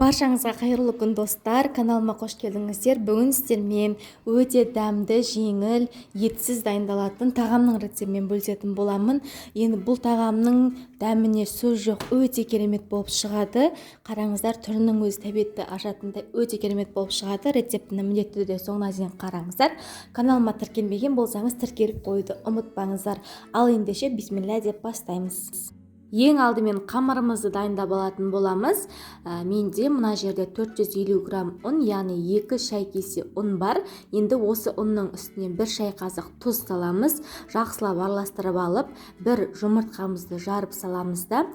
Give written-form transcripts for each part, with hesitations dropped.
Баршаңызға қайырлы күн достар, каналыма қош келдіңіздер. Бүгін сіздермен өте дәмді, жеңіл, етсіз дайындалатын тағамның рецептімен бөлісетін боламын. Енді бұл тағамның дәміне сөз жоқ, өте керемет болып шығады. Қараңыздар, түрінің өзі тәбетті ашатындай өте керемет болып шығады. Рецептіні міндетті түрде соңына дейін қараңыздар. Каналыма тіркелмеген болсаңыз тіркеліп қоюды ұмытпаңыздар. Ал ендеше бисмилля деп бастаймыз. Ең алдымен қамырымызды дайындап алатын боламыз. Менде мына жерде 450 грамм ұн, яғни 2 шай кесе ұн бар. Енді осы ұнның үстіне 1 шай қасық тұз саламыз. Жақсылап араластырып алып, бір жұмыртқамызды жарып саламыз да,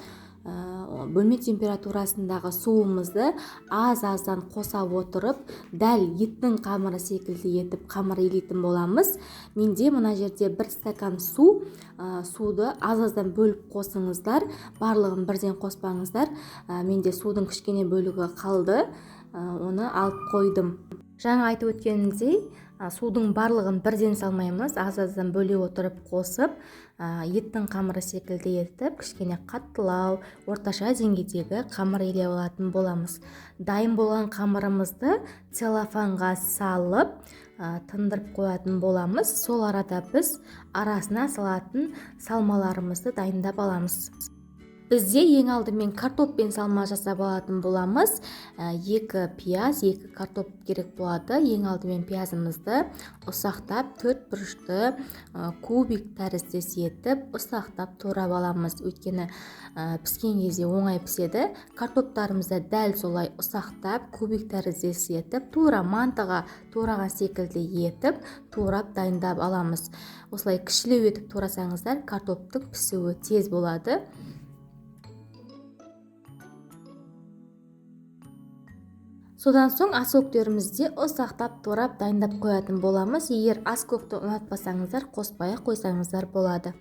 бөлме температурасындағы суымызды аз-аздан қоса отырып, дәл еттің қамыры секілді етіп қамыр илейтін боламыз. Менде мына жерде 1 стакан суды аз-аздан бөліп қосыңыздар, барлығын бірден қоспаңыздар. Менде судың кішкене бөлігі қалды, оны алып қойдым. Жаңа айтып өткенімдей, судың барлығын бірден салмаймыз, аз-аздан бөле отырып қосып, еттің қамыры секілді етіп, кішкене қаттылау, орташа деңгейдегі қамыр илеп алатын боламыз. Дайын болған қамырымызды целлофанға салып, тындырып қоятын боламыз. Сол арада біз арасына салатын салмаларымызды дайындап аламыз. Бізде ең алдымен картоппен салма жасап алатын боламыз. 2 пияз, 2 картоп керек болады. Ең алдымен пиязымызды ұсақтап, 4 бұрышты кубик тәріздес етіп, ұсақтап турап аламыз. Өйткені піскен кезде оңай піседі. Картоптарымызды дәл солай ұсақтап, кубик тәріздес етіп, тура мантыға тураған секілді етіп, турап дайындап аламыз. Осылай кішілеу етіп турасаңыздар, картоптың пісуі тез болады. Содан соң аскөктерімізде ұсақтап турап дайындап қоятын боламыз. Егер аскөкті ұнатпасаңыздар, қоспай қойсаңыздар болады.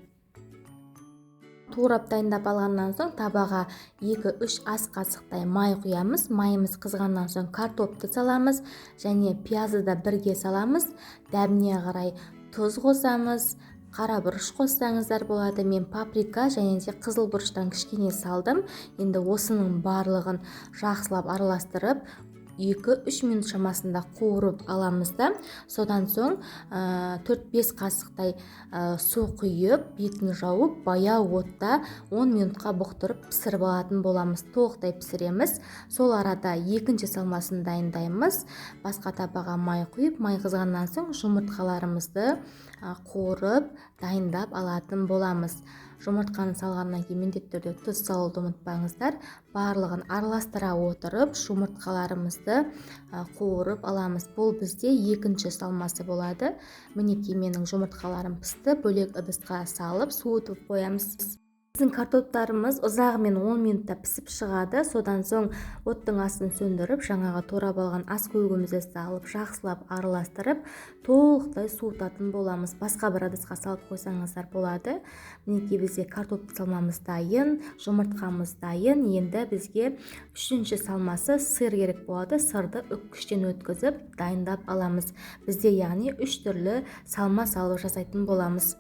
Турап дайындап алғаннан соң табаға 2-3 ас қасықтай май құямыз. Майымыз қызғаннан соң картопты саламыз және пиязды да бірге саламыз. Дәміне қарай тұз қосамыз. Қара бұрыш қоссаңыздар болады. Мен паприка және де қызыл бұрыштан кішкене салдым. Енді осының барлығын жақсылап араластырып, 2-3 минут шамасында қуырып аламыз да, содан соң 4-5 қасықтай су құйып, бетін жауып, баяу отта 10 минутқа бұқтырып пісіріп алатын боламыз. Толықтай пісіреміз. Сол арада екінші салмасын дайындаймыз. Басқа табаға май құйып, май қызғаннан соң жұмыртқаларымызды қуырып дайындап алатын боламыз. Жұмыртқаны салғаннан кейін міндетті түрде тұз салуды ұмытпаңыздар. Барлығын араластыра отырып, жұмыртқаларымызды қуырып аламыз. Бұл бізде екінші салмасы болады. Мінекей менің жұмыртқаларым пісті. Бөлек ыдысқа салып, суытып қоямыз. Біздің картоптарымыз ұзағымен 10 минутта пісіп шығады. Содан соң оттың астын сөндіріп, жаңағы турап алған аскөкімізді салып, жақсылап араластырып, толықтай суытатын боламыз. Басқа бір ыдысқа салып қойсаңыздар болады. Мінекей бізде картопты салмамыз дайын, жұмыртқамыз дайын. Енді бізге үшінші салмасы сыр керек болады. Сырды үккіштен өткізіп дайындап аламыз. Бізде яғни 3 түрлі салма салып жасайтын боламыз.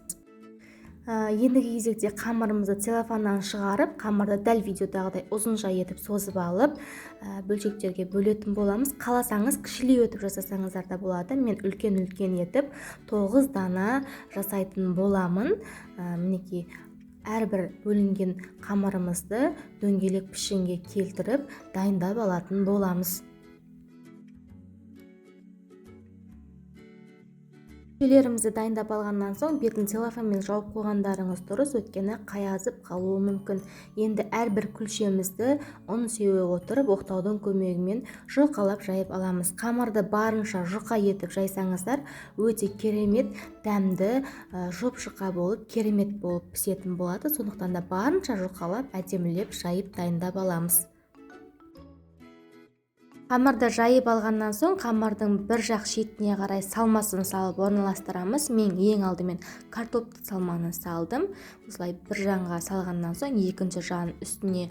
Ендігі кезекте қамырымызды целлофаннан шығарып, қамырды дәл видеодағыдай ұзынша етіп созып алып, бөлшектерге бөлетін боламыз. Қаласаңыз кішілеу етіп жасасаңыздар да болады. Мен үлкен-үлкен етіп 9 дана жасайтын боламын. Мінекей әрбір бөлінген қамырымызды дөңгелек пішінге келтіріп дайындап алатын боламыз. Көшелерімізді дайындап алғаннан соң бетін целлофанмен жауып қойғандарыңыз дұрыс, өйткені қаязып қалуы мүмкін. Енді әрбір күлшемізді ұн сеуе отырып, оқтаудың көмегімен жұқалап жайып аламыз. Қамырды барынша жұқа етіп жайсаңыздар, өте керемет, дәмді, жұп-жұқа болып, керемет болып пісетін болады. Сондықтан да барынша жұқалап, әдемілеп жайып дайындап аламыз. Қамырды жайып алғаннан соң, қамырдың бір жақ шетіне қарай салмасын салып орналастырамыз. Мен ең алдымен картопты салманы салдым. Осылай бір жағына салғаннан соң, екінші жағын үстіне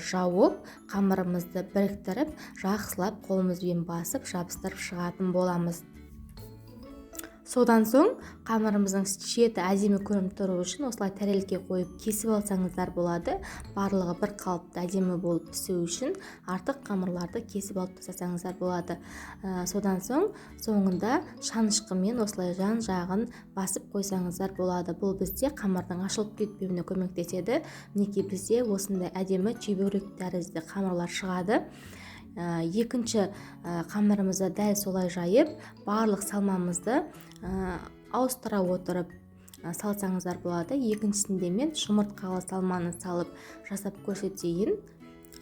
жауып, қамырымызды біріктіріп, жақсылап қолымызбен басып, жабыстырып шығатын боламыз. Содан соң қамырымыздың шеті әдемі көрініп тұру үшін осылай тәрелке қойып кесіп алсаңыздар болады. Барлығы бір қалыпты әдемі болып пісу үшін артық қамырларды кесіп алып тастасаңыздар болады. Содан соң соңында шанышқымен осылай жан жағын басып қойсаңыздар болады. Бұл бізде қамырдың ашылып кетпеуіне көмектеседі. Мінекей бізде осындай әдемі чебурек тәрізді қамырлар шығады. Екінші қамырымызды дәл солай жайып, барлық салмамызды ауыстыра отырып салсаңыздар болады. Екіншісінде мен жұмыртқалы салманы салып жасап көрсетейін.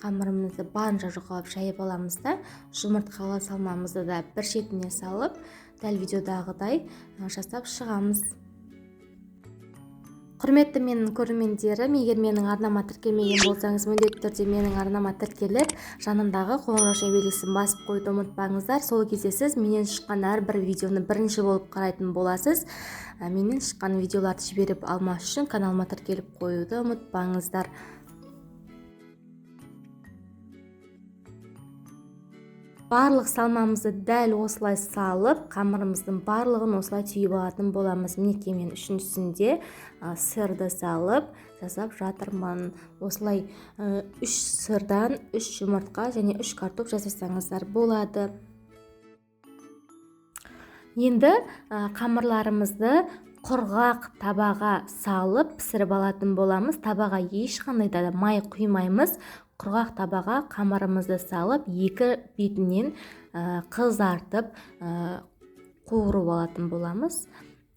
Қамырымызды барынша жұқалап жайып аламыз да, жұмыртқалы салмамызды да бір шетіне салып, дәл видеодағыдай жасап шығамыз. Құрметті менің көрермендерім, егер менің арнама тіркелмеген болсаңыз, міндетті түрде менің арнама тіркеліп, жанындағы қоңырау белгісін басып қойуды ұмытпаңыздар. Сол кезде сіз менен шыққан әрбір видеоны бірінші болып қарайтын боласыз. Менен шыққан видеоларды жіберіп алмас үшін каналыма тіркеліп қоюды ұмытпаңыздар. Барлық салмамызды дәл осылай салып, қамырымыздың барлығын осылай түйіп алатын боламыз. Мінекей мен үшіншісінде сырды салып жасап жатырмын. Осылай 3 сырдан 3 жұмыртқа және 3 картоп жасасаңыздар болады. Енді қамырларымызды құрғақ табаға салып пісіріп алатын боламыз. Табаға ешқандай да май құймаймыз. Құрғақ табаға қамырымызды салып, екі бетінен қызартып қуырып алатын боламыз.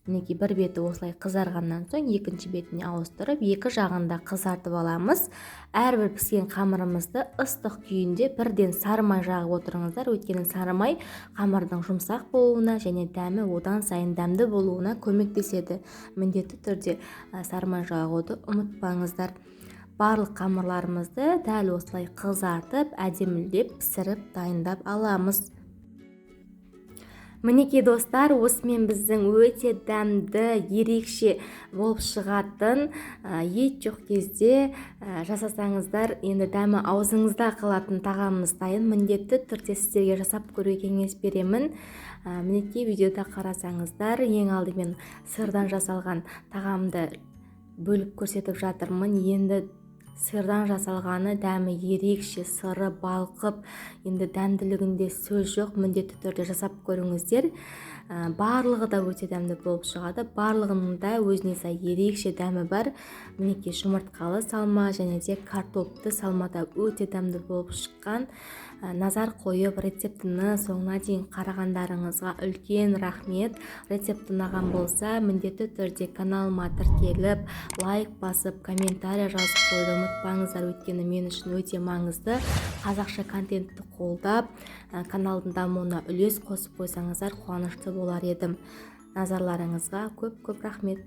Мінекей бір беті осылай қызарғаннан соң екінші бетіне ауыстырып, екі жағында қызартып аламыз. Әрбір піскен қамырымызды ыстық күйінде бірден сары май жағып отырыңыздар. Өйткені сары май қамырдың жұмсақ болуына және дәмі одан сайын дәмді болуына көмектеседі. Міндетті түрде сары май жағуды ұмытпаңыздар. Барлық қамырларымызды дәл осылай қызартып, әдемілеп пісіріп дайындап аламыз. Мінекей достар, осымен біздің өте дәмді, ерекше болып шығатын ет жоқ кезде жасасаңыздар, енді дәмі аузыңызда қалатын тағамымыз дайын. Міндетті түрде сіздерге жасап көруге кеңес беремін. Мінекей видеода қарасаңыздар, ең алдымен сырдан жасалған тағамды бөліп көрсетіп жатырмын. Енді сырдан жасалғаны дәмі ерекше, сыры балқып, енді дәмділігінде сөз жоқ. Міндетті түрде жасап көріңіздер. Барлығы да өте дәмді болып шығады. Барлығының да өзіне сай ерекше дәмі бар. Мінекей жұмыртқалы салма және де картопты салмада өте дәмді болып шыққан. Назар қойып рецептіні соңына дейін қарағандарыңызға үлкен рахмет. Рецепт ұнаған болса, міндетті түрде каналыма тіркеліп, лайк басып, комментарий жазып қойды ұмытпаңыздар. Өйткені мен үшін өте маңызды. Қазақша контентті қолдап, каналдың дамуына үлес қосып қойсаңыздар қуанышты болар едім. Назарларыңызға көп рахмет.